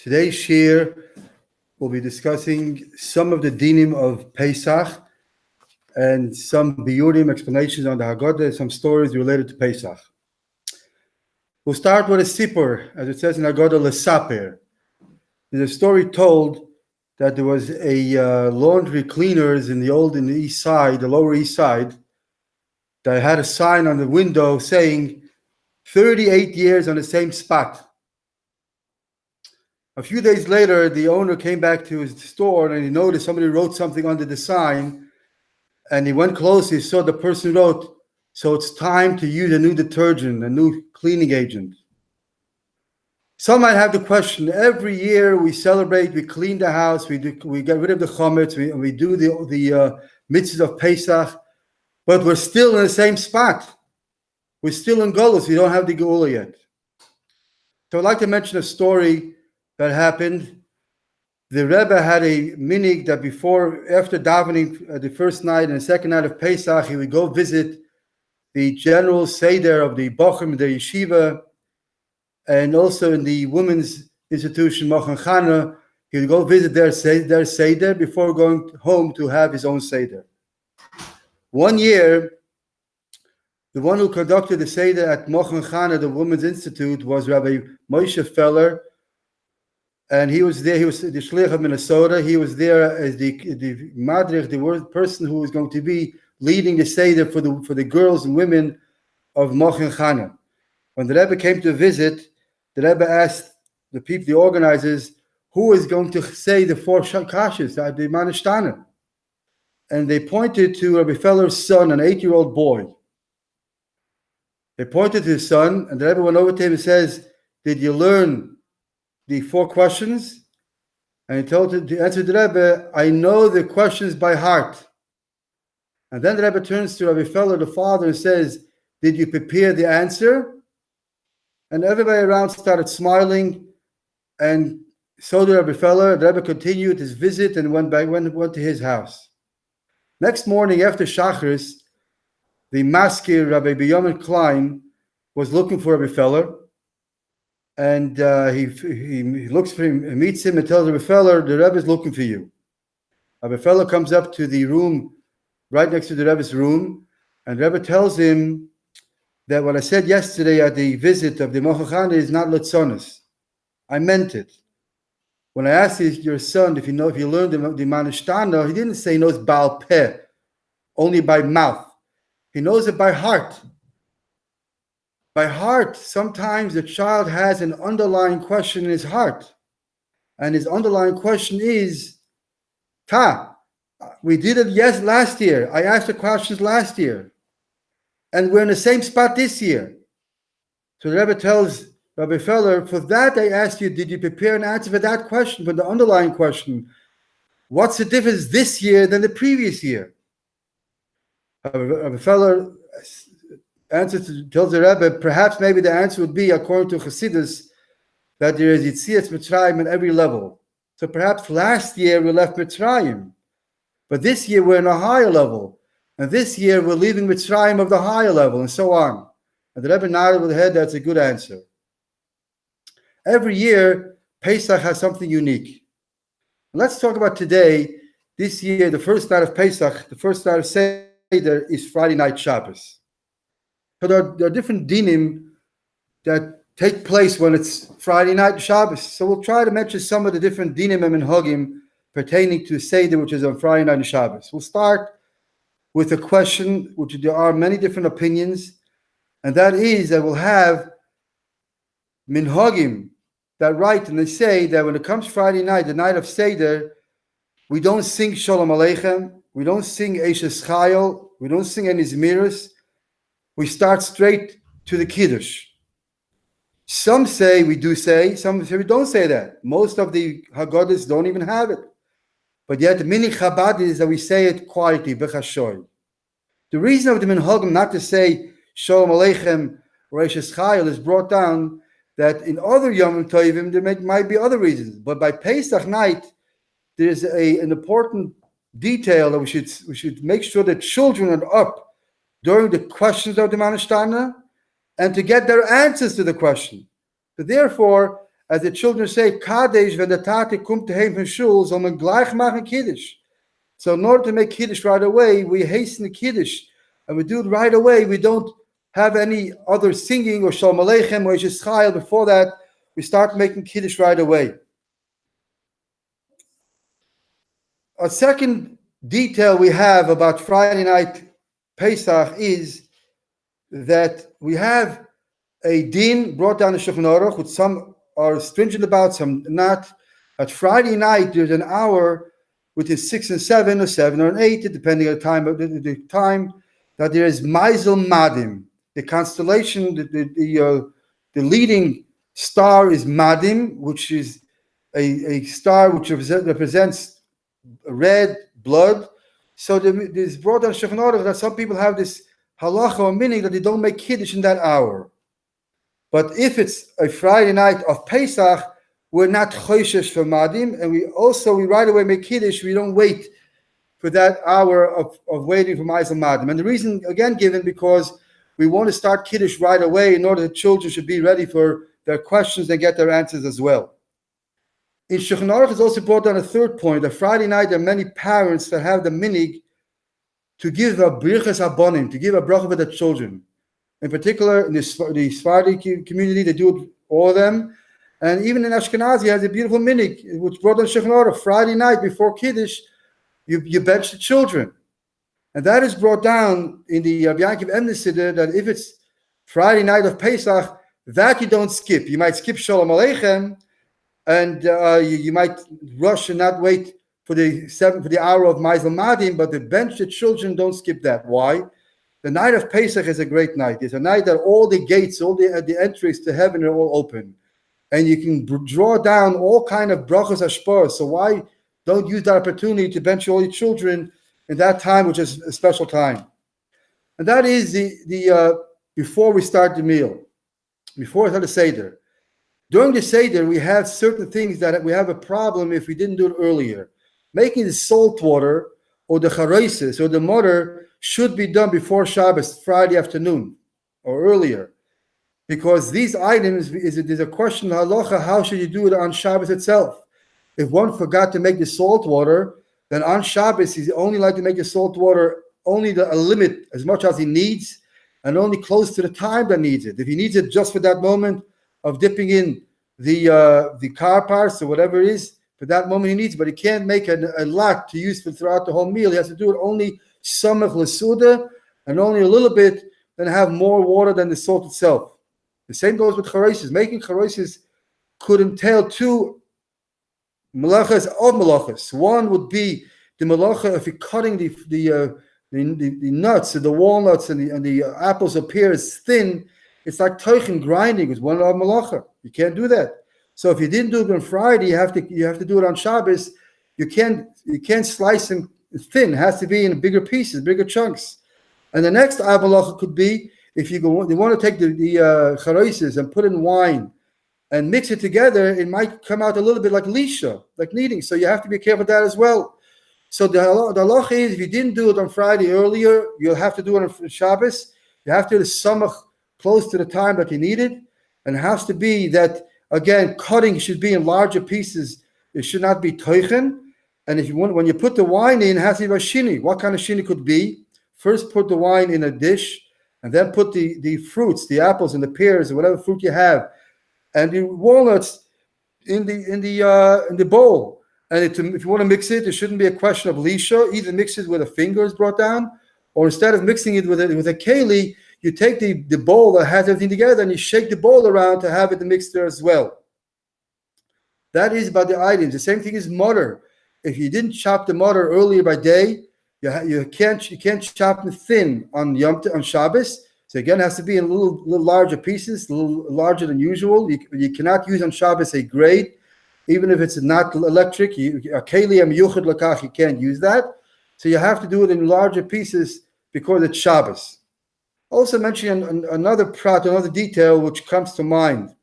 Today's shir will be discussing some of the dinim of Pesach and some biurim explanations on the Haggadah, some stories related to Pesach. We'll start with a sipur, as it says in Haggadah, lesaper. There's a story told that there was a laundry cleaners in the East Side, the Lower East Side, that had a sign on the window saying 38 years on the same spot. A few days later, the owner came back to his store and he noticed somebody wrote something under the sign, and he went close. He saw the person wrote, "So it's time to use a new detergent, a new cleaning agent." Some might have the question, every year we celebrate, we clean the house, we get rid of the chametz, we do the mitzvahs of Pesach, but we're still in the same spot. We're still in Golus. We don't have the Geula yet. So I'd like to mention a story that happened. The Rebbe had a minig that after davening the first night and the second night of Pesach, he would go visit the general Seder of the Bochum, the yeshiva, and also in the women's institution, Mochen Chana. He would go visit their Seder before going home to have his own Seder. One year, the one who conducted the Seder at Mochen Chana, the Women's Institute, was Rabbi Moshe Feller, and he was there. He was the Shliach of Minnesota. He was there as the Madrich, the person who was going to be leading the Seder for the girls and women of Mochen Chana. When the Rebbe came to visit, the Rebbe asked the organizers, who is going to say the four kashas at the Manishtana? And they pointed to Rabbi Feller's son, an 8-year-old boy. They pointed to his son, and the Rebbe went over to him and says, "Did you learn the 4 questions?" And he told him to answer the Rebbe, "I know the questions by heart." And then the Rebbe turns to Rabbi Feller, the father, and says, "Did you prepare the answer?" And everybody around started smiling, and so did Rabbi Feller. The Rebbe continued his visit and went to his house. Next morning after Shacharis, the maskir, Rabbi Binyamin Klein, was looking for Rabbi Feller, and he looks for him, and meets him, and tells Rabbi Feller, "The Rebbe is looking for you." Rabbi Feller comes up to the room right next to the Rebbe's room, and the Rebbe tells him that what I said yesterday at the visit of the Mochen Chana is not Litzonis. I meant it. When I asked your son if you learned the Manishtana, he didn't say he knows Baal Peh, only by mouth. He knows it by heart. By heart, sometimes the child has an underlying question in his heart. And his underlying question is, we did it last year. I asked the questions last year. And we're in the same spot this year. So the Rebbe tells Rabbi Feller, for that I asked you, did you prepare an answer for that question, for the underlying question? What's the difference this year than the previous year? Rabbi Feller tells the Rebbe, perhaps maybe the answer would be, according to Chassidus, that there is Yitzias Mitzrayim at every level. So perhaps last year we left Mitzrayim, but this year we're in a higher level. And this year we're leaving Mitzrayim of the higher level, and so on. And the Rebbe nodded with the head, that's a good answer. Every year, Pesach has something unique. Let's talk about today. This year, the first night of Pesach, the first night of Seder is Friday night Shabbos. So there are different dinim that take place when it's Friday night Shabbos. So we'll try to mention some of the different dinim and minhagim pertaining to Seder, which is on Friday night Shabbos. We'll start with a question, which there are many different opinions, and that is that we'll have minhagim that write, and they say that when it comes Friday night, the night of Seder, we don't sing Shalom Aleichem, we don't sing Eishes Chayil, we don't sing any Zmiris, we start straight to the Kiddush. Some say we do say, some say we don't say that. Most of the Haggadahs don't even have it. But yet the Minhag Chabad is that we say it quietly, b'chashoy. The reason of the minhagim not to say Shalom Aleichem or Eishes Chayil is brought down that in other Yom Tovim there might be other reasons. But by Pesach night, there's an important detail that we should make sure that children are up during the questions of the Manishtana and to get their answers to the question. So therefore, as the children say, Kadesh, when the Tate kommt heim from Shul, soll man gleich machen Kiddush. So in order to make Kiddush right away, we hasten the Kiddush, and we do it right away. We don't have any other singing or Shalom Aleichem or Yishayil. Before that, we start making Kiddush right away. A second detail we have about Friday night Pesach is that we have a din brought down the Shulchan Aruch, which some are stringent about, some not. At Friday night, there's an hour, which is 6 and 7, or 7 and 8, depending on the time, that there is Maisel Madim. The constellation, the leading star is Madim, which is a star which represents red blood. So there's brought down Shulchan Aruch that some people have this halacha or meaning that they don't make Kiddush in that hour. But if it's a Friday night of Pesach, we're not choishesh for Madim, and we right away make Kiddush. We don't wait for that hour of waiting for Maisel Madim. And the reason, again, given because we want to start Kiddush right away in order that children should be ready for their questions and get their answers as well. In Shulchan Aruch is also brought down a third point. That Friday night, there are many parents that have the minig to give a birchas habonim, to give a bracha for their children. In particular, in the Sephardi community, they do it, all of them. And even in Ashkenazi, has a beautiful minig, which brought on Shulchan Aruch. Friday night before Kiddush, you bench the children. And that is brought down in the Rabbi Yaakov Emner Seder, that if it's Friday night of Pesach, that you don't skip. You might skip Shalom Aleichem, and you might rush and not wait for the hour of Maisel Madim, but the bench the children, don't skip that. Why? The night of Pesach is a great night. It's a night that all the gates, all the entries to heaven are all open. And you can draw down all kind of brachos hashpor. So why don't use that opportunity to bench all your children in that time, which is a special time? And that is the before we start the meal, before we start the Seder. During the Seder, we have certain things that we have a problem if we didn't do it earlier. Making the salt water or the chareises or the mortar should be done before Shabbos, Friday afternoon or earlier. Because these items, there's a question, halacha, how should you do it on Shabbos itself? If one forgot to make the salt water, then on Shabbos, he's only allowed to make the salt water only a limit, as much as he needs, and only close to the time that needs it. If he needs it just for that moment of dipping in the car parts or whatever it is, for that moment he needs, but he can't make a lot to use for throughout the whole meal. He has to do it only samach l'suda, and only a little bit, then have more water than the salt itself. The same goes with chareises. Making chareises could entail two melachas of melachas. One would be the melacha if you're cutting the nuts, the walnuts and the apples or pears thin. It's like toichin, grinding. It's one of melacha. You can't do that. So if you didn't do it on Friday, you have to do it on Shabbos. You can't slice them thin. It has to be in bigger pieces, bigger chunks. And the next melacha could be if you want to take the chareises and put in wine and mix it together, it might come out a little bit like lisha, like kneading. So you have to be careful with that as well. So the halacha is, if you didn't do it on Friday earlier, you'll have to do it on Shabbos. You have to do the samach close to the time that you need it. And it has to be that, again, cutting should be in larger pieces. It should not be toichen. And if you want, when you put the wine in, it has to be a shini. What kind of shini could be? First, put the wine in a dish, and then put the fruits, the apples and the pears, or whatever fruit you have, and the walnuts in the bowl. And if you want to mix it, it shouldn't be a question of lisha. Either mix it with a finger is brought down, or instead of mixing it with a keli, you take the bowl that has everything together and you shake the bowl around to have it mixed there as well. That is about the items. The same thing is mutter. If you didn't chop the mutter earlier by day, you can't chop them thin on Shabbos. So again, it has to be in a little larger pieces, a little larger than usual. You cannot use on Shabbos a grate, even if it's not electric. A keli yuchad lakach, you can't use that. So you have to do it in larger pieces because it's Shabbos. Also mentioning another detail which comes to mind.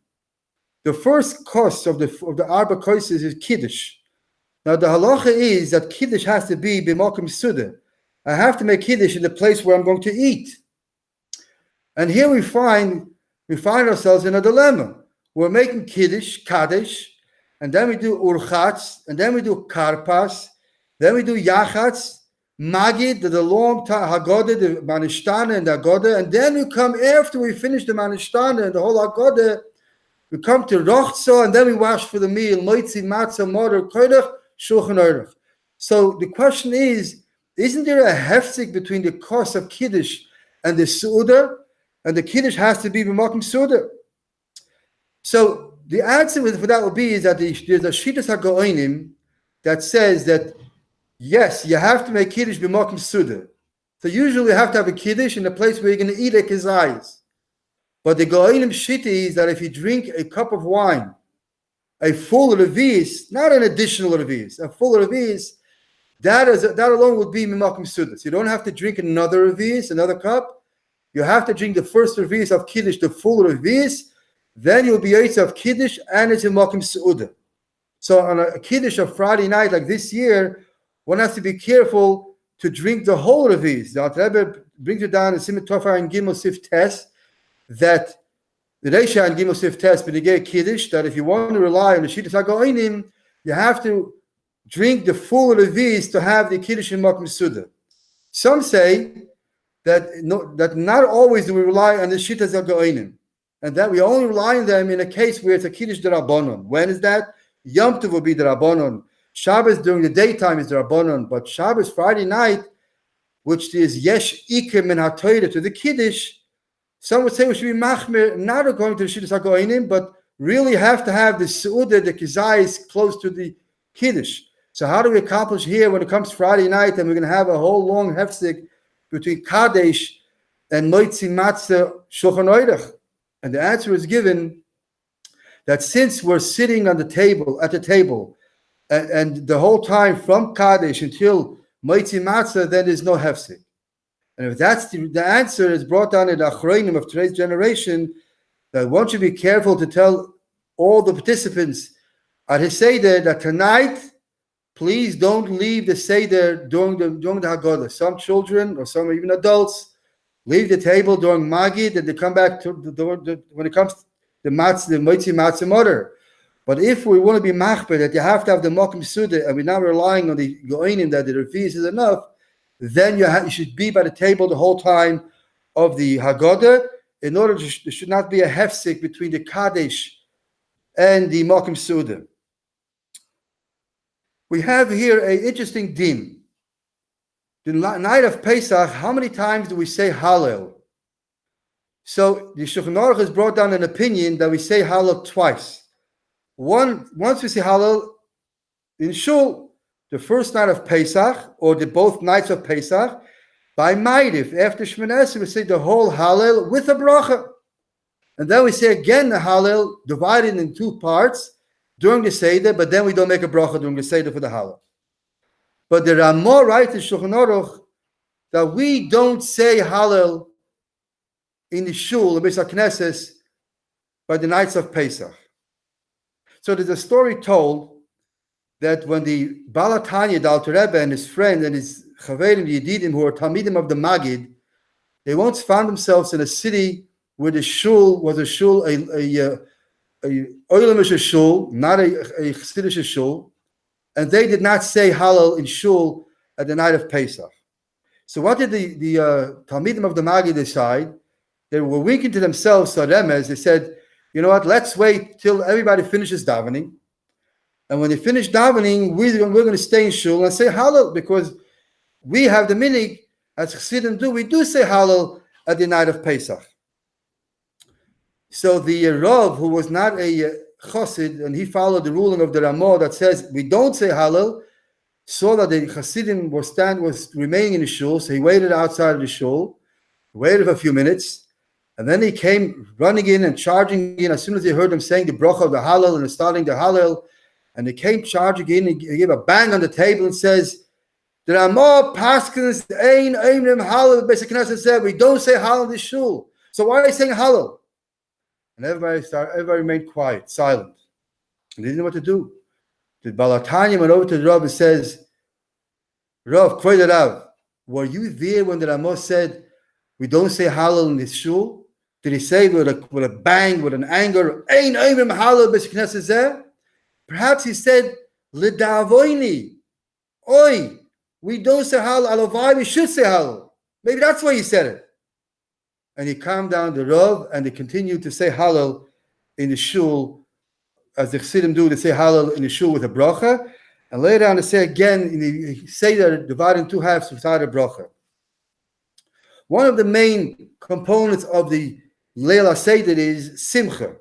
The first cost of the Arba Koises is Kiddush. Now the halacha is that Kiddush has to be b'makom suda. I have to make Kiddush in the place where I'm going to eat. And here we find ourselves in a dilemma. we're making Kiddush, Kaddish, and then we do Urchatz, and then we do Karpas, then we do Yachatz, Magid, the long time, Haggadah, the Manishtana and the Haggadah, and then we come after we finish the Manishtana and the whole Haggadah, we come to Rochza, and then we wash for the meal, Moitzi, Matzah, Moder, Koidach, Shulchan Aruch. So the question is, isn't there a hefzik between the course of Kiddush and the Su'udah? And the Kiddush has to be b'makom Su'udah. So the answer for that would be is that there's a Shittas HaGaonim that says that, yes, you have to make Kiddush b'makom Su'udah. So usually you have to have a Kiddush in a place where you're going to eat a kizayis. But the Gaonim Shitta is that if you drink a cup of wine, a full revis, not an additional revis, a full revis, that alone would be b'makom Su'udah. So you don't have to drink another revis, another cup. You have to drink the first revis of Kiddush, the full revis, then you'll be Yotze of Kiddush, and it's b'makom Su'udah. So on a Kiddush of Friday night, like this year, one has to be careful to drink the whole revis. The Alter Rebbe brings it down in Siman Tofar and Gimel Sif Tes, that the Reisha and Gimel Sif Tes, B'negei Kiddush, that if you want to rely on the Shittas HaGaonim, you have to drink the full revis to have the Kiddush in b'makom Su'udah. Some say that not always do we rely on the Shittas HaGaonim, and that we only rely on them in a case where it's a Kiddush D'Rabbanon. When is that? Yom Tov will be D'Rabbanon. Shabbos during the daytime is D'Rabbanon, but Shabbos Friday night, which is Yesh Iker Min HaTorah to the Kiddush, some would say we should be machmir, not according to the Shittas HaGaonim, but really have to have the Su'udah, the Kizayis, close to the Kiddush. So how do we accomplish here when it comes Friday night and we're going to have a whole long hefsek between Kadesh and Moitzi Matzah Shulchan Aruch? And the answer is given that since we're sitting at the table, and the whole time from Kadesh until Moitzi Matzah, then there's no hefsek. And if that's the answer is brought down in the Achronim of today's generation, that one should be careful to tell all the participants at his Seder that tonight, please don't leave the Seder during the Haggadah. Some children or some even adults leave the table during Magid and they come back to when it comes to the Moitzi Matzah Moder. But if we want to be machber, that you have to have the b'makom Su'udah, and we're not relying on the Goinim that the revis is enough, then you should be by the table the whole time of the Haggadah. In order to, there should not be a hefsek between the Kadesh and the b'makom Su'udah. We have here an interesting din. The night of Pesach, how many times do we say Hallel? So the Shulchan Aruch has brought down an opinion that we say Hallel twice. Once we say Hallel in Shul, the first night of Pesach, or both nights of Pesach, by Ma'ariv, after Shemoneh Esrei, we say the whole Hallel with a bracha. And then we say again the Hallel, divided in two parts, during the Seder, but then we don't make a bracha during the Seder for the Hallel. But the Ramah writes in Shulchan Aruch that we don't say Hallel in the Shul, the Beis HaKnesses, by the nights of Pesach. So there's a story told that when the Baal HaTanya, the Alter Rebbe, and his friend and his Chaverim, the Yedidim, who are Talmidim of the Magid, they once found themselves in a city where the Shul was a Shul, a Oilamish Shul, not a Chassidish Shul, and they did not say Hallel in Shul at the night of Pesach. So what did the Talmidim of the Magid decide? They were winking to themselves, Saremes. They said, you know what, let's wait till everybody finishes davening. And when they finish davening, we're going to stay in Shul and say Hallel, because we have the minig, as Chassidim do, we do say Hallel at the night of Pesach. So the Rav, who was not a Chassid, and he followed the ruling of the Ramah that says we don't say Hallel, saw that the Chassidim was remaining in the Shul, so he waited outside of the Shul, waited for a few minutes, and then he came running in and charging in as soon as he heard them saying the bracha of the Hallel and starting the Hallel, and he came charging in, and he gave a bang on the table and says, the Ramah Paskins Ein Eimrim Hallel, Beis HaKnesset said, we don't say Hallel in the Shul. So why are they saying Hallel? And everybody remained quiet, silent. And they didn't know what to do. The Baal HaTanya went over to the Rav and says, Rav, Kvod Rav, were you there when the Ramah said, we don't say Hallel in this Shul? Did he say with a bang, with an anger, Ein oimrim halal b'knesset zeh? Perhaps he said, L'davoini, oi, we don't say halal, alavai, we should say halal. Maybe that's why he said it. And he calmed down the Rav, and they continued to say halal in the shul, as the Chassidim do, they say halal in the shul with a bracha, and later on they say again in the Seder, divided in two halves without a bracha. One of the main components of the Leila Seder is simcha.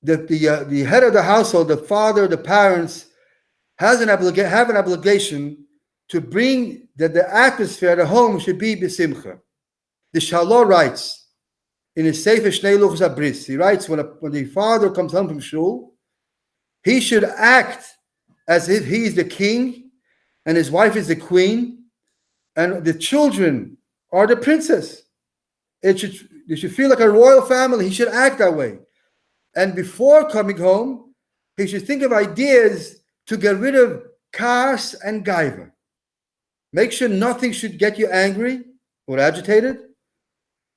The head of the household, the father, the parents, have an obligation to bring that the atmosphere, the home should be b'simcha. The Shalom writes in his Sefer Shnei Luchos HaBris, he writes when the father comes home from shul, he should act as if he is the king and his wife is the queen and the children are the princess. They should feel like a royal family. He should act that way. And before coming home, he should think of ideas to get rid of kas and gaiva. Make sure nothing should get you angry or agitated.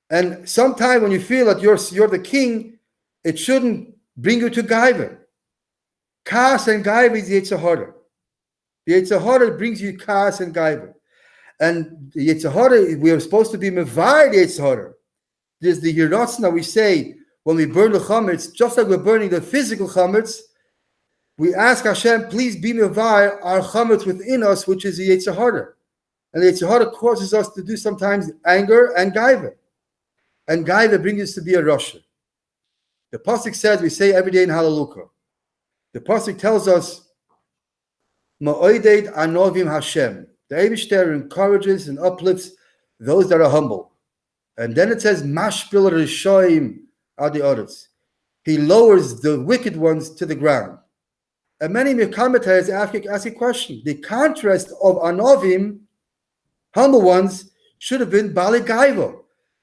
And sometime when you feel that you're the king, it shouldn't bring you to gaiva. Kas and gaiva is the Yetzer Hara. The Yetzer Hara brings you kas and gaiva. And the Yetzer Hara, we are supposed to be mevayed the Yetzer Hara. There's the Yiratzon that we say when we burn the chametz, just like we're burning the physical chametz, we ask Hashem, please be mevayed our chametz within us, which is the Yetzer Hara. And the Yetzer Hara causes us to do sometimes anger and gaiva. And gaiva brings us to be a rasha. The pasuk says, we say every day in Hallelujah. The pasuk tells us, Ma'odeid anovim Hashem. The Eibishter encourages and uplifts those that are humble. And then it says, Mashpil Rishoim adi oretz. He lowers the wicked ones to the ground. And many commentators ask a question. The contrast of anovim, humble ones, should have been Bali Gaiva.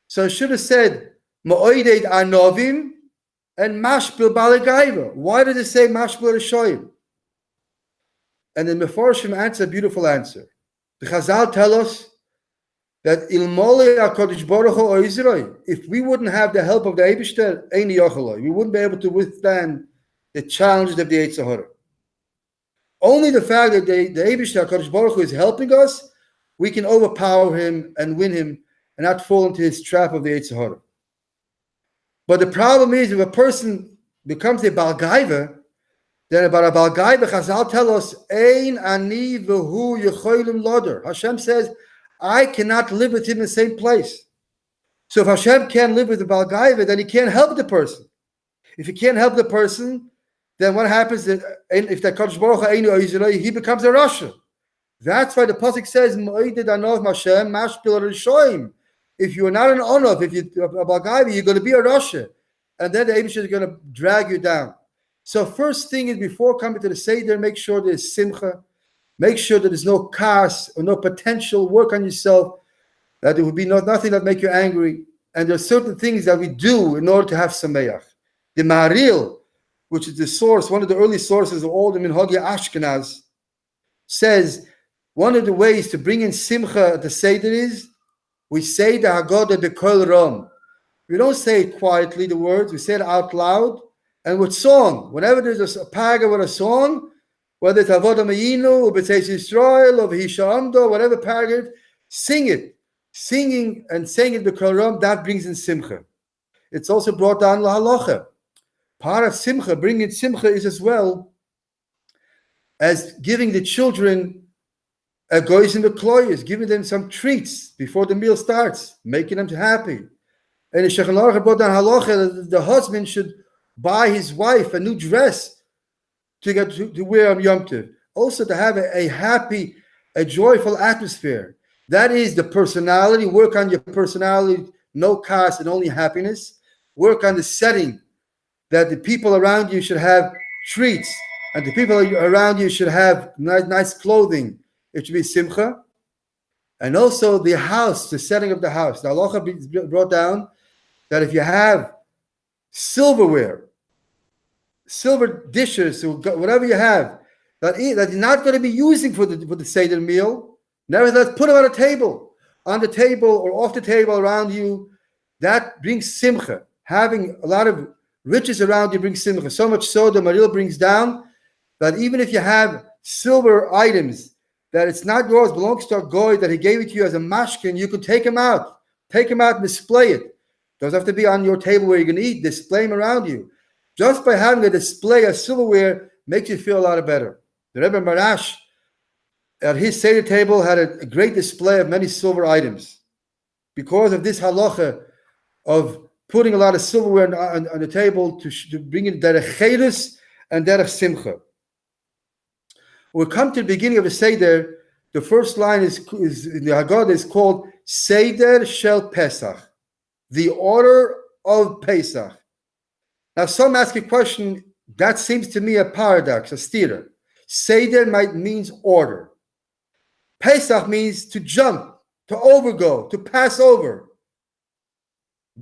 So it should have said, Ma'odeid anovim and Mashpil Bali Gaiva. Why did it say Mashpil Rishoim? And the Mefarshim answer a beautiful answer. The Chazal tell us that Ilmole HaKadosh Baruch Hu or Israel, if we wouldn't have the help of the Eibishter, Eini Yochaloi, we wouldn't be able to withstand the challenges of the Yetzer Hara. Only the fact that the Eibishter HaKadosh Baruch Hu is helping us, we can overpower him and win him and not fall into his trap of the Yetzer Hara. But the problem is, if a person becomes a Baal Gaiva, then about a Baal Gaiva, Chazal tell us, Ein ani v'hu yecholim loder. Hashem says, I cannot live with him in the same place. So if Hashem can't live with the Baal Gaiva, then he can't help the person. If he can't help the person, then what happens is, if the Kadosh Baruch Hu Einu Yisrael, he becomes a rasha. That's why the pasuk says, Mo'eded anov Hashem mashpil rishoim. If you are not an onov, if you're a Baal Gaiva, you're going to be a rasha. And then the Eibishter is going to drag you down. So first thing is, before coming to the Seder, make sure there's simcha. Make sure that there's no kas or no potential. Work on yourself. That there will be nothing that make you angry. And there are certain things that we do in order to have sameach. The Maril, which is the source, one of the early sources of all the Minhagi Ashkenaz, says one of the ways to bring in simcha at the Seder is we say the Haggadah b'kol ram. We don't say it quietly, the words. We say it out loud. And with song, whenever there's a paragraph with a song, whether it's Avodah Mayinu, or B'tzeis Yisrael, or V'hisha Amdo, whatever paragraph, sing it. Singing and saying it b'kol ram, that brings in simcha. It's also brought down lahalacha. Part of simcha, bringing simcha, is as well as giving the children a goyis in the kloyes, giving them some treats before the meal starts, making them happy. And the Shulchan Aruch brought down halacha that the husband should buy his wife a new dress to get to wear on Yom Tov. Also to have a happy, a joyful atmosphere. That is the personality. Work on your personality, no kas and only happiness. Work on the setting that the people around you should have treats and the people around you should have nice clothing. It should be simcha. And also the house, the setting of the house. The halacha brought down that if you have silverware, silver dishes, or whatever you have, that you're not going to be using for the Seder meal, nevertheless, put them on the table or off the table around you. that brings simcha. Having a lot of riches around you brings simcha. So much so the Maril brings down that even if you have silver items, that it's not yours, belongs to a goy, that he gave it to you as a mashkin, you could take them out. Take them out and display it. Doesn't have to be on your table where you're going to eat. Display them around you. Just by having a display of silverware makes you feel a lot better. The Rebbe Marash, at his Seder table, had a great display of many silver items. Because of this halacha of putting a lot of silverware on the table to bring in derech chedus and derech simcha. We'll come to the beginning of the Seder. The first line is in the Haggadah is called Seder Shel Pesach, the order of Pesach. Now, some ask a question, that seems to me a paradox, a stira. Seder means order. Pesach means to jump, to overgo, to pass over.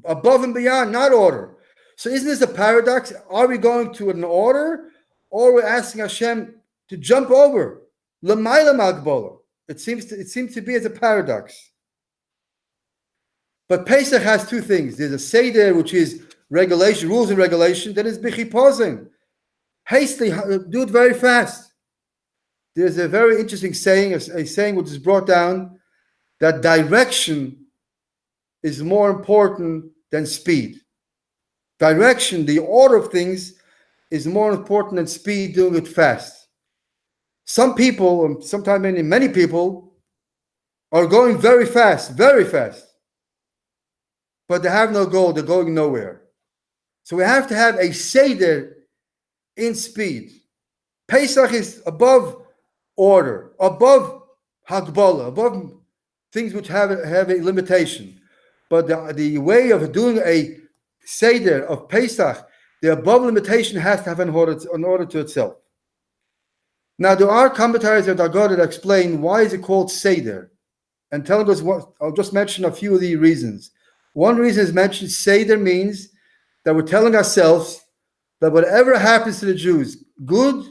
Above and beyond, not order. So isn't this a paradox? Are we going to an order, or we're asking Hashem to jump over? L'mayla magbola. It seems to be as a paradox. But Pesach has two things. There's a Seder, which is regulation, rules and regulation. Then it's bichipozim. Hastily, do it very fast. There's a very interesting saying, a saying which is brought down, that direction is more important than speed. Direction, the order of things, is more important than speed, doing it fast. Some people, sometimes many people, are going very fast, but they have no goal, they're going nowhere. So we have to have a Seder in speed. Pesach is above order, above Haggadah, above things which have a limitation. But the way of doing a Seder of Pesach, the above limitation has to have an order to itself. Now, there are commentaries of the Haggadah that explain why is it called Seder, and telling us what. I'll just mention a few of the reasons. One reason is mentioned, Seder means that we're telling ourselves that whatever happens to the Jews, good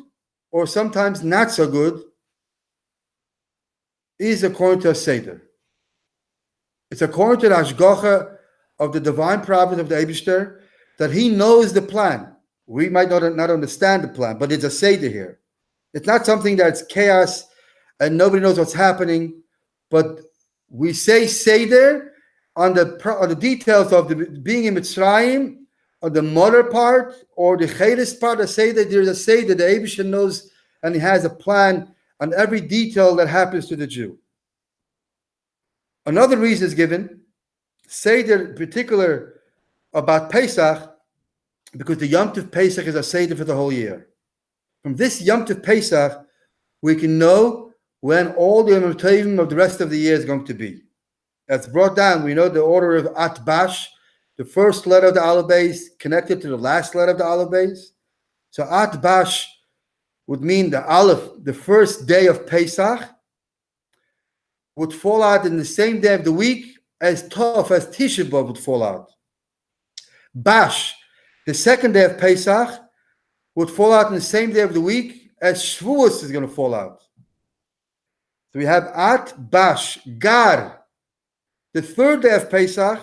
or sometimes not so good, is according to a Seder. It's according to the Hashgacha of the divine providence of the Eibishter, that he knows the plan. We might not understand the plan, but it's a Seder here. It's not something that's chaos and nobody knows what's happening, but we say Seder on the details of the being in Mitzrayim, on the mother part or the Chedes part of Seder. There's a Seder, the Eibishter knows, and he has a plan on every detail that happens to the Jew. Another reason is given, Seder in particular about Pesach, because the Yom Tov Pesach is a Seder for the whole year. From this Yom Tov Pesach, we can know when all the Yom Tovim of the rest of the year is going to be. That's brought down. We know the order of Atbash, the first letter of the Aleph Beis connected to the last letter of the Aleph Beis. So Atbash would mean the Aleph, the first day of Pesach, would fall out in the same day of the week as Tov, as Tisha B'Av would fall out. Bash, the second day of Pesach, would fall out in the same day of the week as Shavuos is going to fall out. So we have At Bash, Gar. The third day of Pesach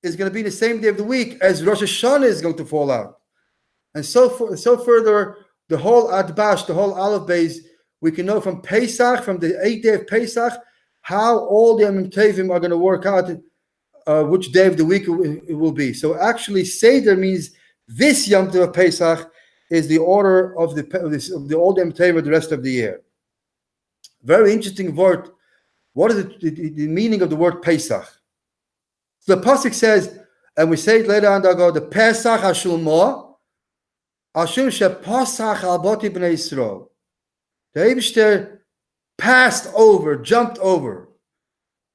is going to be the same day of the week as Rosh Hashanah is going to fall out. And so further, the whole At Bash, the whole Aleph Beis, we can know from Pesach, from the 8th day of Pesach, how all the Yom Tovim are going to work out, which day of the week it will be. So actually, Seder means this Yom Tov of Pesach is the order of the old Yom Tov of the rest of the year. Very interesting word. What is the meaning of the word Pesach? So the pasuk says, and we say it later on, the Pesach Hashulmo, Hashum Shepasach Al Boti Bnei Yisrael. The Eibishter passed over, jumped over.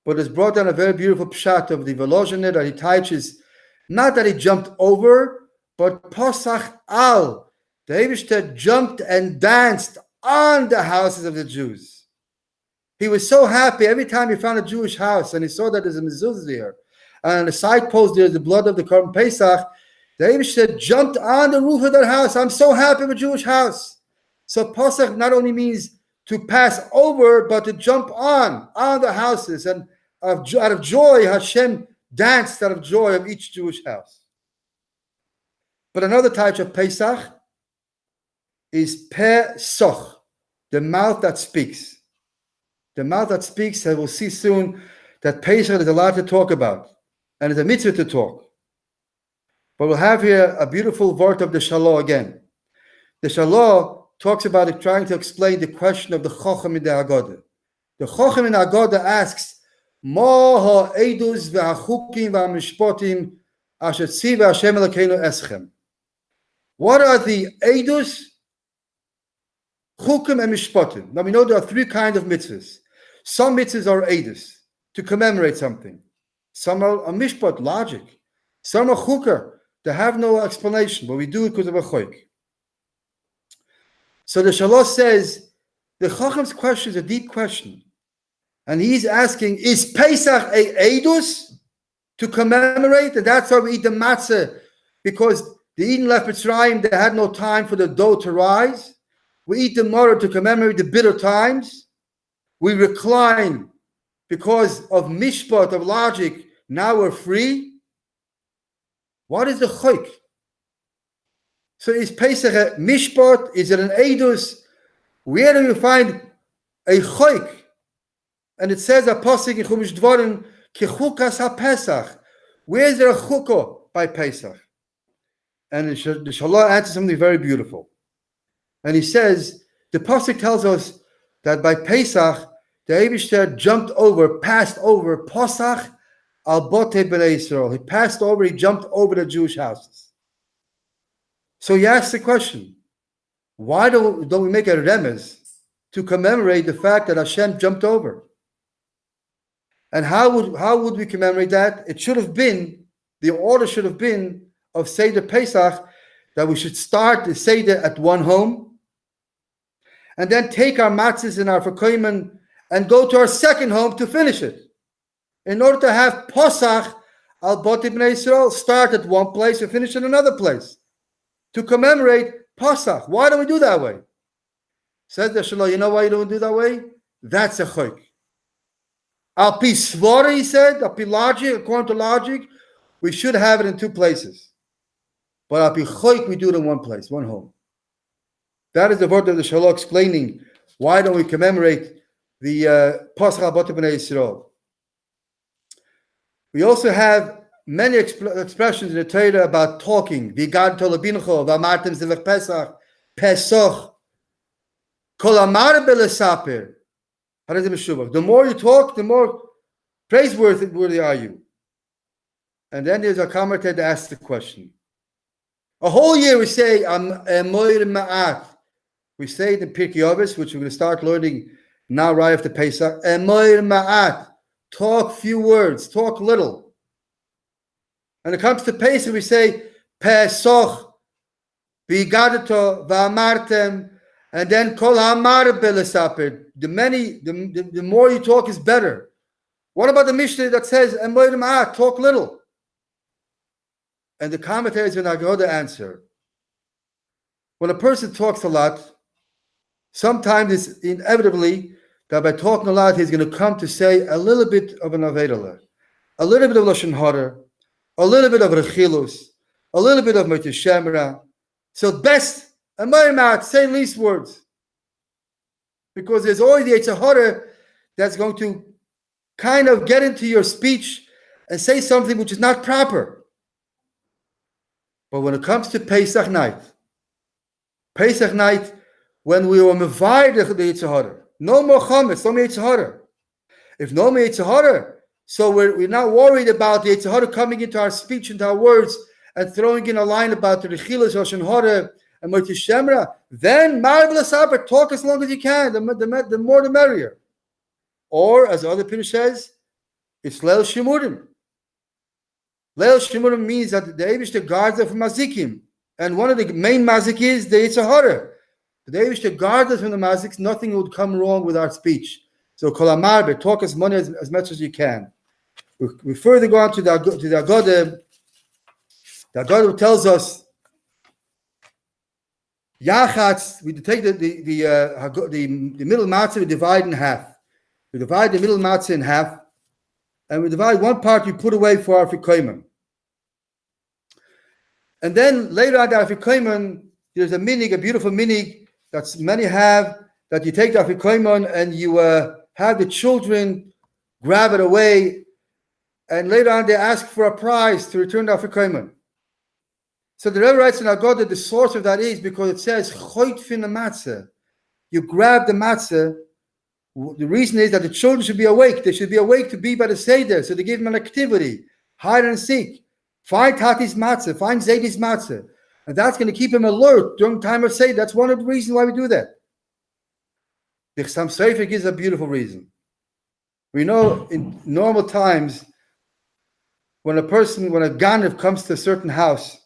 But it's brought down a very beautiful pshat of the Volozhiner that he teaches, not that he jumped over, but Pasach Al. The Eibishter jumped and danced on the houses of the Jews. He was so happy every time he found a Jewish house and he saw that there's a mezuzah there. And on the side post there's the blood of the Korban Pesach. The Eibishter jumped on the roof of that house. I'm so happy with a Jewish house. So Pesach not only means to pass over, but to jump on the houses. And out of joy, Hashem danced out of joy of each Jewish house. But another type of Pesach is Pesach, the mouth that speaks. The mouth that speaks, and we'll see soon that Pesach is a lot to talk about, and it's a mitzvah to talk. But we'll have here a beautiful word of the Shalah again. The Shalah talks about it, trying to explain the question of the Chochem in the Haggadah. The Chochem in the Haggadah asks, Ma ha'edus ve'achukim ve'amishpotim asher tziva Hashem Elokeinu eschem. What are the edus, chukim, and mishpotim? Now we know there are three kinds of mitzvahs. Some mitzvahs are edus, to commemorate something. Some are mishpat, logic. Some are chukah, they have no explanation, but we do it because of a choik. So the Shalah says, the Chachem's question is a deep question. And he's asking, is Pesach a edus to commemorate? And that's why we eat the matzah, because the Eden left Mitzrayim, they had no time for the dough to rise. We eat the maror to commemorate the bitter times. We recline because of mishpat, of logic. Now we're free. What is the choik? So is Pesach a mishpat? Is it an edus? Where do you find a choik? And it says a pasuk in Chumash Dvarim, Kechukas ha-Pesach. Where is there a chukah by Pesach? And the Shalah answers something very beautiful. And he says, the pasuk tells us that by Pesach, the Eibishter passed over Pesach al Botei Bnei Yisrael. He passed over, he jumped over the Jewish houses. So he asks the question, why don't we make a remez to commemorate the fact that Hashem jumped over? And how would we commemorate that? It should have been, the order should have been of Seder Pesach, that we should start the Seder at one home, and then take our matzahs and our fakoyim and go to our second home to finish it. In order to have Pesach al Botei Bnei Yisrael, start at one place and finish in another place, to commemorate Pesach. Why do we do that way? Says the Shalah, you know why you don't do that way? That's a chok. Al pi svara, he said, al pi logic, according to logic, we should have it in two places. But al pi chok, we do it in one place, one home. That is the word of the Shalah explaining why don't we commemorate the Pesach al Botei Bnei Yisrael. We also have many expressions in the Torah about talking. V'gad tolabincho, v'amartem zevach Pesach, Pesach, kol amar belesaper. The more you talk, the more praiseworthy are you. And then there's a commentator that asks the question. A whole year we say, Moir Ma'at. We say it in Pirkei Avos, which we're going to start learning now right after Pesach. Moir Ma'at. Talk few words, talk little. And it comes to Pesach, we say, Pesach, V'gadato, V'amartem, and then Kol Hamar Belesaper. The more you talk is better. What about the Mishnah that says, Moir Ma'at, talk little? And the commentators in Haggadah answer, when a person talks a lot, sometimes it's inevitably that by talking a lot, he's going to come to say a little bit of an Avedallah, a little bit of Lashon Hara, a little bit of Rechilus, a little bit of Meitis Shemra. So best, say least words. Because there's always the Yetzer Hara that's going to kind of get into your speech and say something which is not proper. But when it comes to Pesach night, when we were mevayed the Yetzer Hara, no more chametz, no more Yetzer Hara. If no more Yetzer Hara, so we're not worried about the Yetzer Hara coming into our speech, into our words, and throwing in a line about the Rechilas, Lashon Hara, and Meitis Shemra. Then Ma'ariv L'Saper, talk as long as you can. The more the merrier. Or as the other Pirush says, it's Leil Shimurim. Leil Shimurim means that the Eibishter guards us from mazikim, and one of the main mazik is the Yetzer Hara. The Eibishter guards us from the maziks. Nothing would come wrong with our speech. So Kol Hamar, talk as much as you can. We further go on to the Haggadah. The Haggadah tells us Yachatz. We take the middle matzah, we divide in half. We divide the middle matzah in half, and we divide one part we put away for Afrikoiman. And then later on the Afrikoiman, there's a minig, a beautiful minig that many have, that you take the Afrikoiman and you have the children grab it away, and later on they ask for a prize to return the Afrikoiman. So the Rebbe writes in Haggadah, the source of that is because it says, Choit fin matzah. You grab the matzah. The reason is that the children should be awake. They should be awake to be by the Seder. So they give them an activity, hide and seek. Find Tati's matzah, find Zaydi's matzah. And that's going to keep them alert during time of Seder. That's one of the reasons why we do that. The Chassam Sofer gives a beautiful reason. We know in normal times, when a ganav comes to a certain house,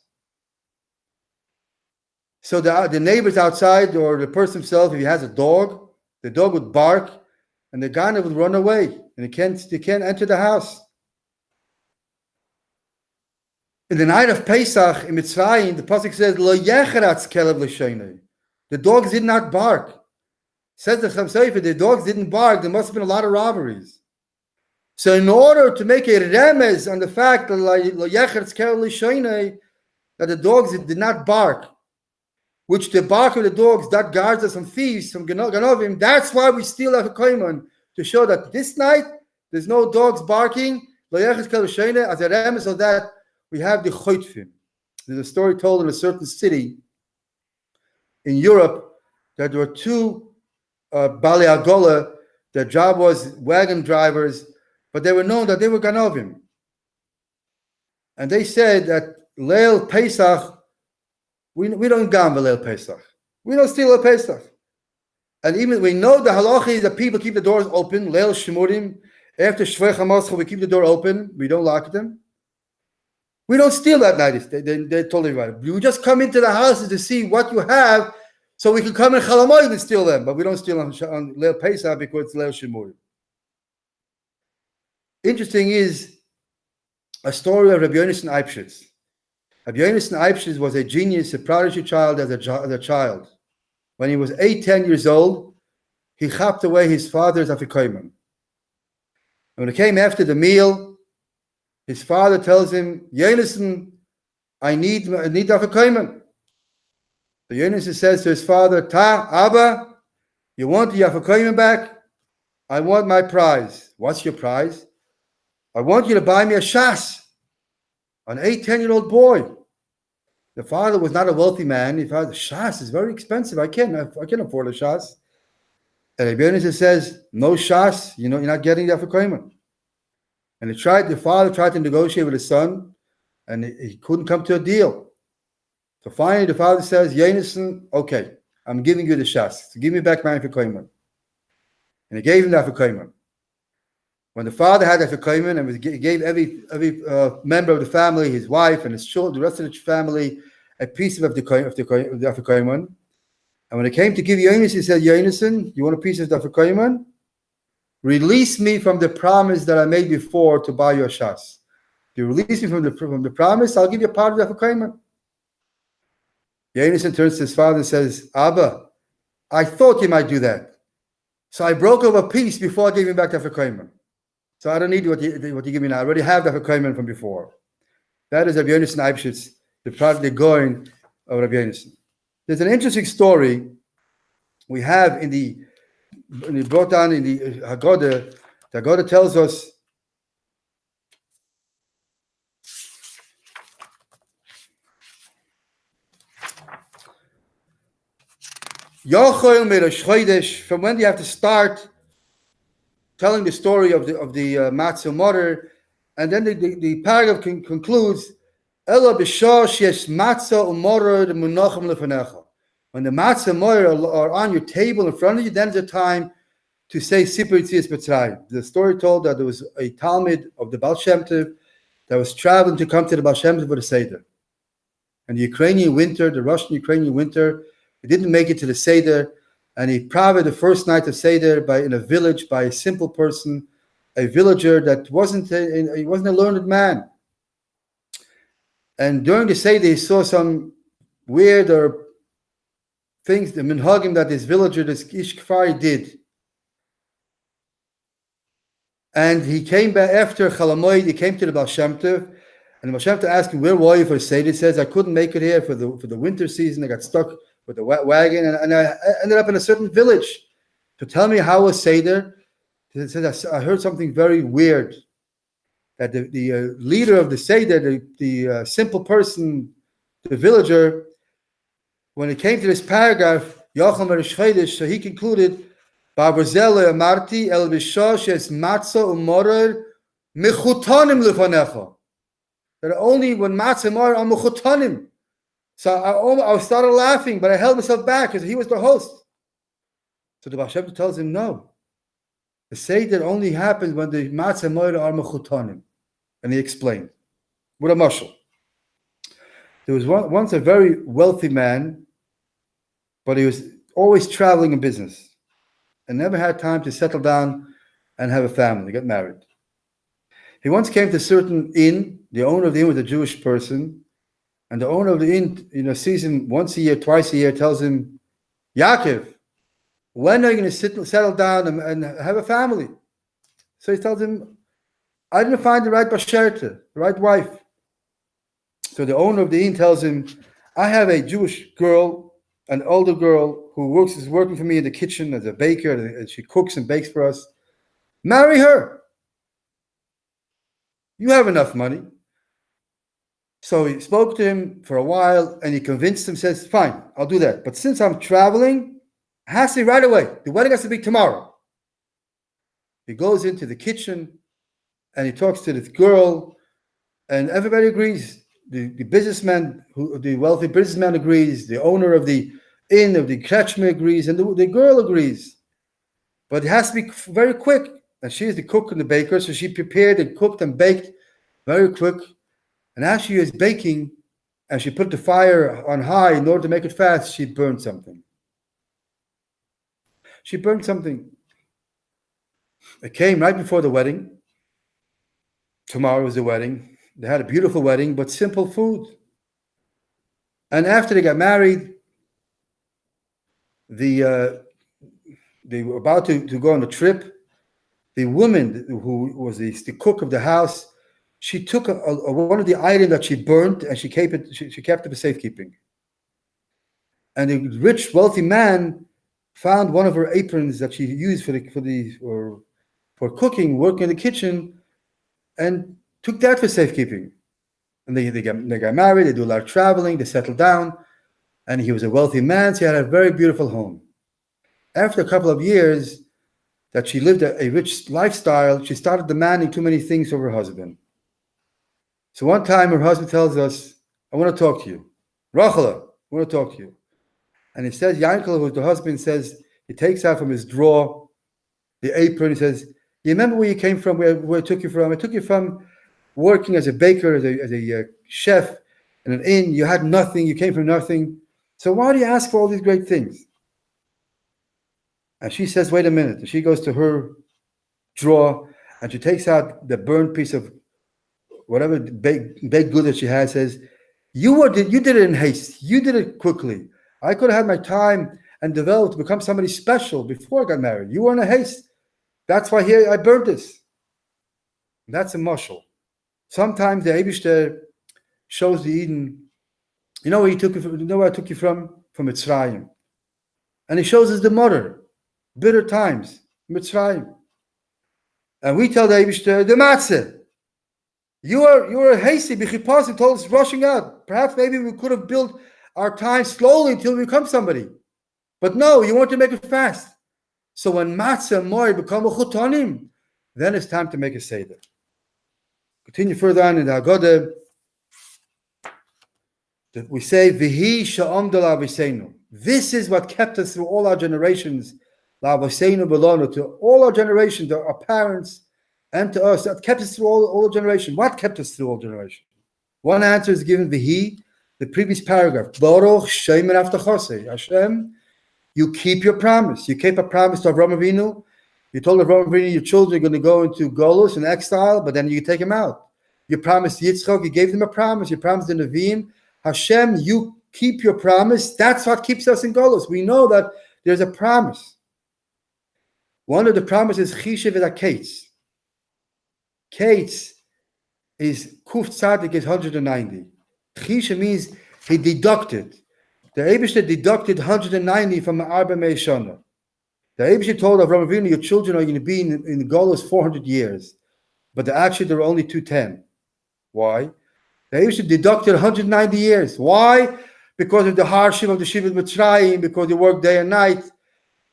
so the neighbors outside, or the person himself, if he has a dog, the dog would bark, and the ganav would run away, and he can't enter the house. In the night of Pesach in Mitzrayim, the pasuk says, "Lo yecheratz kelev l'shenei." The dogs did not bark. Says the Chassam Sofer, the dogs didn't bark. There must have been a lot of robberies. So, in order to make a remez on the fact that lo yecheratz kelev l'shenei, that the dogs did not bark, which the bark of the dogs, that guards us from thieves, from ganovim. That's why we steal Afrikoiman, to show that this night there's no dogs barking. Lo yecheratz kelev l'shenei, as a remez of that. We have the choitfim. There's a story told in a certain city in Europe that there were two Bali Agola. Their job was wagon drivers, but they were known that they were ganovim. And they said that Leil Pesach, we don't gam Leil Pesach. We don't steal Leil Pesach. And even we know the halacha is that people keep the doors open. Leil Shemurim. After Shvei Chamascha, we keep the door open. We don't lock them. We don't steal that night. They're totally right. We just come into the houses to see what you have, so we can come in Chalamoid and steal them. But we don't steal on Leil Pesach because it's Leil Shemur. Interesting is a story of Rabbi Yonasan Eibschitz. Rabbi Yonasan Eibschitz was a genius, a prodigy child as a child. When he was 10 years old, he chapped away his father's Afrikoiman. And when it came after the meal, his father tells him, Yonasan, I need Afrikoiman. So Yonasan says to his father, Abba, you want the Afrikoiman back? I want my prize. What's your prize? I want you to buy me a shas. An 10-year-old boy. The father was not a wealthy man. He thought, shas is very expensive. I can't afford a shas. And Yonasan says, no shas, you're not getting the Afrikoiman. And the father tried to negotiate with his son, and he couldn't come to a deal. So finally, the father says, Yonasan, okay, I'm giving you the shas. So give me back my Afrikoiman. And he gave him the Afrikoiman. When the father had the Afrikoiman, and he gave every member of the family, his wife and his children, the rest of the family, a piece of the Afrikoiman. And when it came to give Yonasan, he said, Yonasan, you want a piece of the Afrikoiman? Release me from the promise that I made before to buy you a shas. If you release me from the promise, I'll give you a part of the Afrikoiman. Yonasan turns to his father and says, Abba, I thought you might do that. So I broke off a piece before I gave him back the Afrikoiman. So I don't need what you give me now. I already have the Afrikoiman from before. That is Rabbi Yonasan Eibschitz, the prodigy going of Rabbi Yonasan. There's an interesting story we have brought down in the Haggadah. The Haggadah tells us from when you have to start telling the story of the matzah mother, and then the paragraph concludes, Ela b'shah sheyesh matzah u'morah munachim lefanecha. When the matzah and moyer are on your table in front of you, then is the time to say Sipur Yitzias Mitzrayim. The story told that there was a Talmud of the Baal Shem Tov that was traveling to come to the Baal Shem Tov for the Seder. And the Russian Ukrainian winter, he didn't make it to the Seder, and he prayed the first night of Seder in a village by a simple person, a villager that wasn't a learned man. And during the Seder, he saw some weird things, the minhagim that this villager, this Ish Kfari did. And he came back after Chalamoid, he came to the Baal Shem Tov, and the Baal Shem Tov asked him, where were you for the Seder? He says, I couldn't make it here for the winter season. I got stuck with the wagon, and I ended up in a certain village. To tell me how was Seder, he says, I heard something very weird, that the leader of the Seder, the simple person, the villager, when it came to this paragraph, Yocham Ereshchedish, so he concluded, Ba'arzele amarti el bishosh es matzah umorer mechutanim lefanecha. That only when matzah umorer are mechutanim. So I started laughing, but I held myself back because he was the host. So the Baal Shem Tov tells him, no. The Seder only happens when the matzah umorer are mechutanim. And he explained with a mashal. There was once a very wealthy man, but he was always traveling in business and never had time to settle down and have a family, get married. He once came to a certain inn. The owner of the inn was a Jewish person, and the owner of the inn, sees him once a year, twice a year, tells him, Yaakov, when are you going to settle down and have a family? So he tells him, I didn't find the right basherte, the right wife. So the owner of the inn tells him, I have a Jewish girl, an older girl who is working for me in the kitchen as a baker, and she cooks and bakes for us. Marry her. You have enough money. So he spoke to him for a while, and he convinced him, says, fine, I'll do that. But since I'm traveling, it has to be right away. The wedding has to be tomorrow. He goes into the kitchen, and he talks to this girl, and everybody agrees. The businessman, the wealthy businessman agrees. The owner of the inn, of the Kretschmer agrees, and the girl agrees. But it has to be very quick. And she is the cook and the baker, so she prepared and cooked and baked very quick. And as she is baking, and she put the fire on high in order to make it fast, she burned something. She burned something. It came right before the wedding. Tomorrow was the wedding. They had a beautiful wedding, but simple food. And after they got married, they were about to go on a trip. The woman who was the cook of the house, she took one of the items that she burnt and she kept it for safekeeping. And the rich, wealthy man found one of her aprons that she used for cooking, working in the kitchen, and took that for safekeeping. And they got married, they do a lot of traveling, they settled down, and he was a wealthy man, so he had a very beautiful home. After a couple of years that she lived a rich lifestyle, she started demanding too many things of her husband. So one time her husband tells us, I want to talk to you. Rachel, I want to talk to you. And he says, Yankel, who's the husband, says, he takes out from his drawer the apron. He says, you remember where you came from, where I took you from? I took you from working as a baker, as a chef in an inn. You had nothing. You came from nothing. So why do you ask for all these great things? And she says, wait a minute. And she goes to her drawer and she takes out the burned piece of whatever baked good that she had. Says, you did it in haste. You did it quickly. I could have had my time and developed to become somebody special before I got married. You were in a haste. That's why here I burnt this. That's a mashal. Sometimes the Eibishter shows the Eden. You know where he took you from? You know where I took you from? From Mitzrayim. And he shows us the mother, bitter times, Mitzrayim. And we tell the Eibishter, the matzah. You are hasty, Bichipas, and told us rushing out. Perhaps maybe we could have built our time slowly until we become somebody. But no, you want to make it fast. So when matzah and moed become a chutanim, then it's time to make a seder. Continue further on in the Haggadah. That we say, V'hi sha'amda la'aviseinu. This is what kept us through all our generations. La'aviseinu belonu, to all our generations, to our parents, and to us. That kept us through all generations. What kept us through all generations? One answer is given, V'hi, the previous paragraph. Baruch shemen avtachosei. Hashem, you keep your promise. You keep a promise to Avraham Avinu. You told Avraham Avinu your children are going to go into Golus and exile, but then you take them out. You promised Yitzchak, you gave them a promise. You promised the Nevi'im. Hashem, you keep your promise. That's what keeps us in Golus. We know that there's a promise. One of the promises, Chishev V'Akates. Kates is Kuf Tzadik is 190. Chisha means he deducted. The Eibishter deducted 190 from Arba Meishana. The Eibishter told Avraham Avinu, your children are going to be in the Golos 400 years. But actually there were only 210. Why? The Eibishter deducted 190 years. Why? Because of the hardship of the Shivat Mitzrayim, because they worked day and night.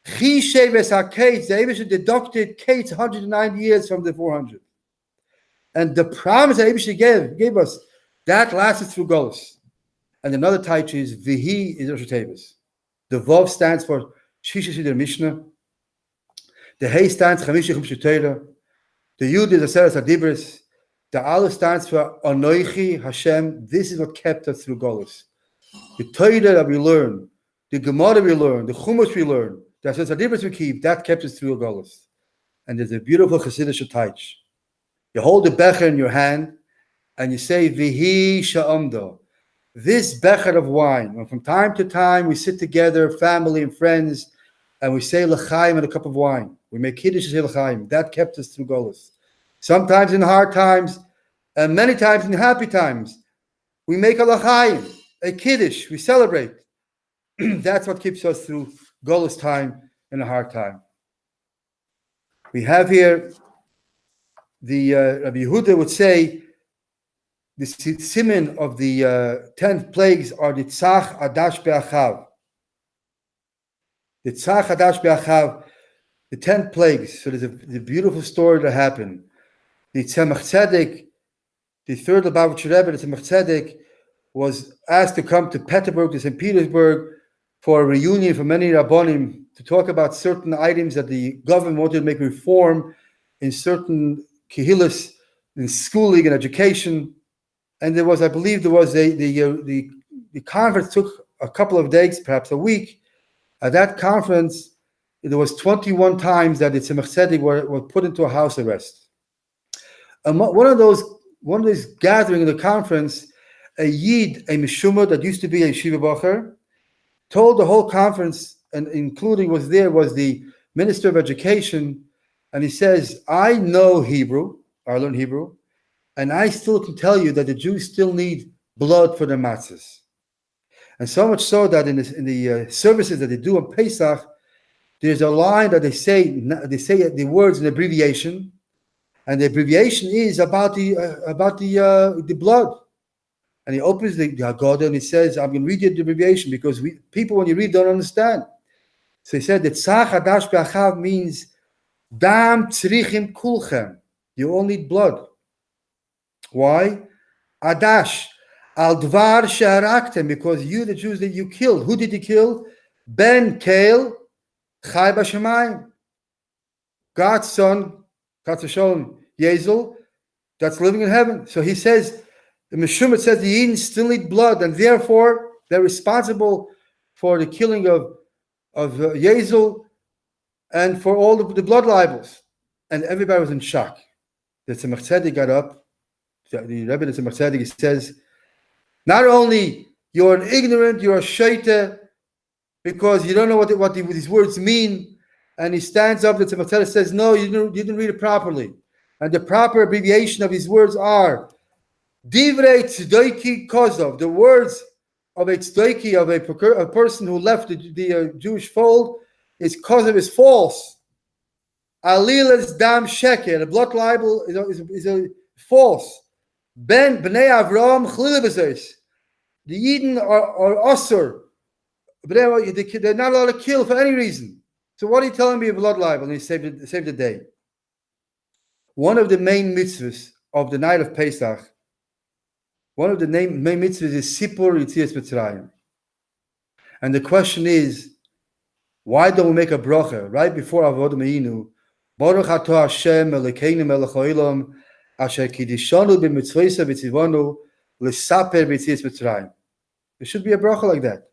Chishe v'sakates, the Eibishter deducted Kates 190 years from the 400. And the promise that Eibishter gave us, that lasted through Golos. And another title is Vihi is Rosh Tevis. The Vav stands for Shisha Siddur Mishnah. The Hey stands Chamisha Chumshu Torah. The Yud is Aseres Adibris. The Aleph stands for Anoichi Hashem. This is what kept us through Golos. The Torah that we learn, the Gemara we learn, the Chumash we learn, the Aseres Adibris we keep, that kept us through Golos. And there's a beautiful Chassidish touch. You hold the becher in your hand and you say, Vihi Sha'amdo. This becher of wine, when from time to time we sit together, family and friends, and we say L'chaim and a cup of wine. We make Kiddush and say L'chaim. That kept us through Golos. Sometimes in hard times, and many times in happy times, we make a L'chaim, a Kiddush, we celebrate. That's what keeps us through Golos time and a hard time. We have here, the Rabbi Yehuda would say, the siman of the 10 plagues are the Tzach Adash Be'achav. The Tzach Adash Be'achav, the 10 plagues. So there's a beautiful story that happened. The Tzemach Tzedek, the third Lubavitcher Rebbe, the Tzemach Tzedek, was asked to come to Petersburg, to St. Petersburg, for a reunion for many Rabbonim to talk about certain items that the government wanted to make reform in certain kehillas, in schooling and education. And there was, I believe, the conference took a couple of days, perhaps a week. At that conference, there was 21 times that the Tzemach Tzedek were put into a house arrest. And one of these gatherings in the conference, a Yid, a Meshumah that used to be a Yeshiva Bacher, told the whole conference, and including was the Minister of Education, and he says, I know Hebrew, I learned Hebrew, and I still can tell you that the Jews still need blood for their matzahs. And so much so that in the services that they do on Pesach, there's a line that they say the words in abbreviation, and the abbreviation is about the blood. And he opens the Haggadah and he says, I'm going to read you the abbreviation because people when you read don't understand. So he said that Tzach Adash Be'achav means Dam Tzrichim Kulchem. You all need blood. Why? Adash, al dvar sheharaktem, because you, the Jews that you killed. Who did you kill? Ben Kael, Chai B'Shamayim. God's son, Katzashon Yezel, that's living in heaven. So he says, the Meshumah says the Yidden still need blood, and therefore they're responsible for the killing of Yezel and for all the blood libels. And everybody was in shock. The Tzemach Tzedek got up. The Rebbe of Tzemach Tzedek, he says, not only you're an ignorant, you're a shaita, because you don't know what these words mean, and he stands up, the Tzemach Tzedek says, no, you didn't read it properly. And the proper abbreviation of these words are Divrei Tzdoiki Kozov, the words of a tzdoiki, of a person who left the Jewish fold, is Kozov is false. Alil is Dam Sheker, the blood libel is a false. Ben Bnei Avraham Chlila B'Zeis. The Yidden are Osir. They're not allowed to kill for any reason. So what are you telling me of blood libel? And he saved the day. One of the main mitzvahs of the night of Pesach, one of the main mitzvahs is Sipur Yitzias Mitzrayim. And the question is, why don't we make a bracha right before Avodah Meinu? Baruch Atah Hashem Elokeinu melech haolam asher kiddushanu b'mitzvosav v'tzivanu l'saper b'yitzias Mitzrayim. There should be a bracha like that.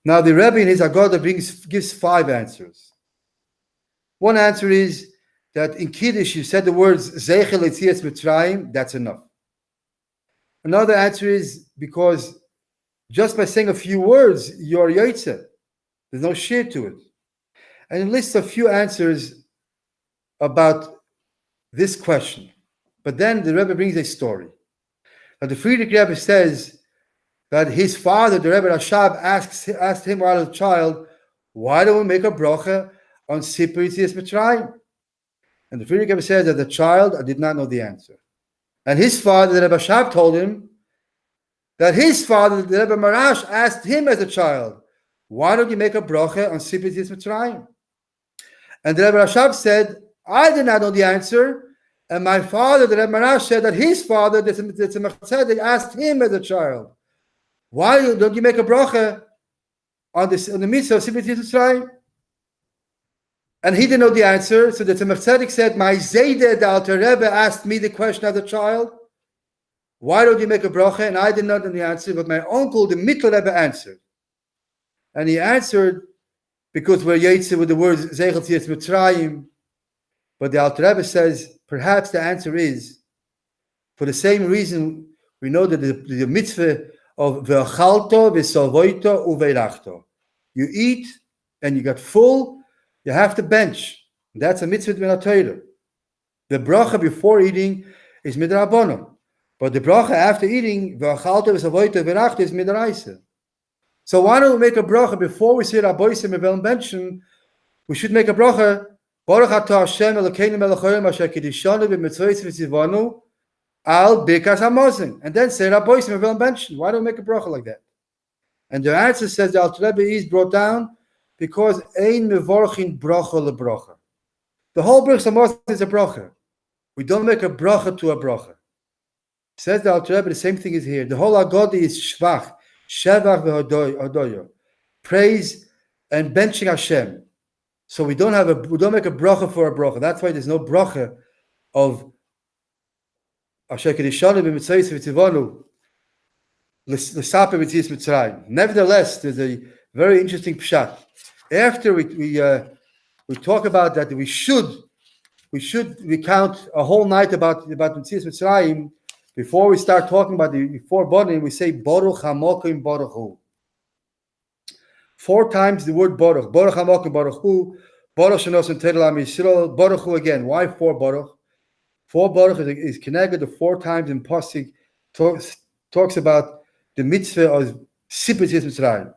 Now the Rebbe in his Haggadah gives 5 answers. One answer is that in Kiddush you said the words Zeichel Yitzias Mitzrayim, that's enough. Another answer is because just by saying a few words, you're Yotze. There's no shir to it. And it lists a few answers about this question. But then the Rebbe brings a story. Now the Friedrich Rebbe says that his father, the Rebbe Rashab, asked him while a child, why don't we make a bracha on Sipur Yetzias Mitzrayim? And the Friedrich Rebbe says that the child did not know the answer. And his father, the Rebbe Rashab, told him that his father, the Rebbe Marash, asked him as a child, why don't you make a bracha on Sipur Yetzias Mitzrayim? And the Rebbe Rashab said, I did not know the answer. And my father, the Rebbe Marash, said that his father, the Tzemach Tzedek, asked him as a child, why don't you make a bracha on the mitzvah of Sipur Yetzias Mitzrayim? And he didn't know the answer. So the Tzemach Tzedek said, my Seder, the Alter Rebbe, asked me the question as a child, why don't you make a bracha? And I did not know the answer, but my uncle, the Mittel Rebbe, answered. And he answered, because we're Yetzer with the words Zeichel Yetzias Mitzrayim. But the Alter Rebbe says, perhaps the answer is, for the same reason, we know that the mitzvah of Ve'achalto, Ve'salvoito, Uve'irachto. You eat and you got full, you have to bench. That's a mitzvah min HaTorah. The bracha before eating is midrabanan. But the bracha after eating, Ve'achalto, Ve'salvoito, Ve'irachto, is midraisa. So why don't we make a bracha before we say Rabboisim Evel Benchen? We should make a bracha. Baruch atah Hashem Elokeinu melech haolam asher kiddushanu b'mitzvos v'tzivanu al birkas hamazon, and then say Rabboisim Evel Benchen. Why don't we make a bracha like that? And the answer says the Alter Rebbe is brought down because ein mevorchin bracha lebracha. The whole birkas hamazon is a bracha. We don't make a bracha to a bracha. Says the Alter Rebbe, the same thing is here. The whole Haggadah is shvach. Shevach v'hodoyo, praise and benching Hashem. So we don't make a bracha for a bracha. That's why there's no bracha of Asher Kedishanu b'mitzvos v'tzivanu l'saper b'tzias Mitzrayim. Nevertheless, there's a very interesting pshat. After we talk about that, we should recount a whole night about b'tzias Mitzrayim. Before we start talking about the four bonim, we say Baruch Hamokim Baruch Hu. 4 times the word Baruch. Baruch Hamokim Baruch Hu. Baruch Shenos and Tedel Am Yisrael. Baruch Hu again. Why 4 Baruch? 4 Baruch is connected to 4 times in Pasuk talks about the mitzvah of Sipur Yetzias Mitzrayim.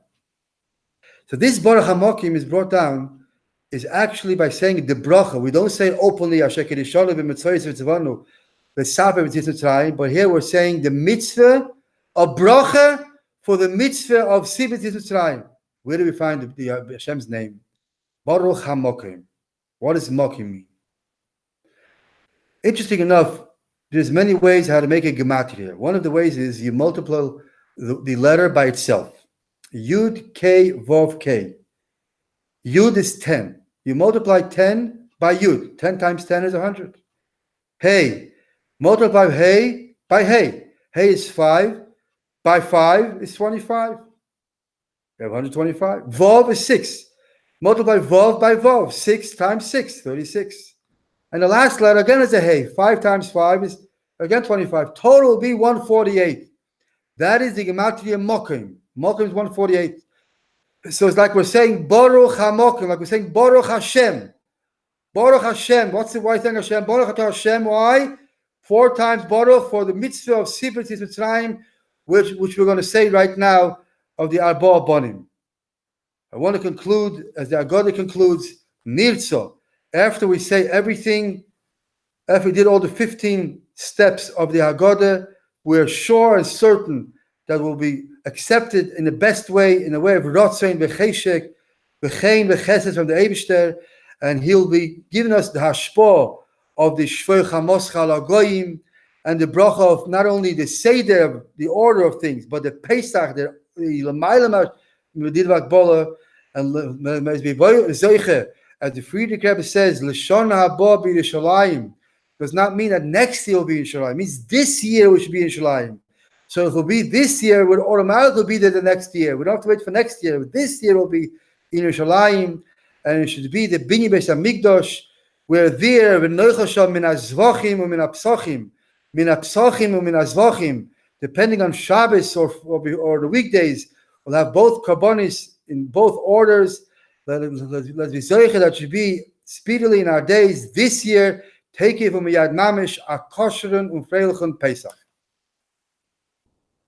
So this Baruch Hamokim is brought down is actually by saying the bracha. We don't say openly Asher Kedishanu b'mitzvos v'tzivanu. But here we're saying the mitzvah of bracha for the mitzvah of Sipur Yetzias Mitzrayim. Where do we find the Hashem's name? Baruch HaMokim. What does Mokim mean? Interesting enough, there's many ways how to make a gematria. One of the ways is you multiply the letter by itself. Yud, K, Vov, K. Yud is 10. You multiply 10 by Yud. 10 times 10 is 100. Hey. Multiply Hey by Hey. Hey is 5. By 5 is 25. We have 125. Vov is 6. Multiply Vov by Vov. 6 times 6, 36. And the last letter again is a Hey. 5 times 5 is again 25. Total will be 148. That is the gematria Mokim. Mokim is 148. So it's like we're saying Baruch HaMokim, like we're saying Baruch Hashem. Baruch Hashem. What's the why saying Hashem? Baruch Hashem. Why? 4 times Baruch for the mitzvah of Sipur Yetzias Mitzrayim, which we're going to say right now of the Arba Bonim. I want to conclude, as the Haggadah concludes, Nirtzo. After we say everything, after we did all the 15 steps of the Haggadah, we're sure and certain that will be accepted in the best way, in the way of Rotzein v'cheshek, v'chein v'chesed from the Eibishter, and he'll be giving us the hashpah of the Shvoi Chamos Chal HaGoyim, and the bracha of not only the Seder, the order of things, but the Pesach, the L'maylam Medidvak Bola, and Zoiche, as the Friedrich Rebbe says, L'shon haba b'Yerushalayim, does not mean that next year will be in Yerushalayim. It means this year we should be in Yerushalayim. So if it will be this year, it would automatically be there the next year. We don't have to wait for next year. This year will be in Yerushalayim, and it should be the Binyan Beis HaMikdash. We're there, min azvachim or min apsachim, depending on Shabbos or the weekdays. We'll have both karbonis in both orders. Let's be zoicha that should be speedily in our days this year Take von mir Yad Mamish a kosheren und freilichen Pesach.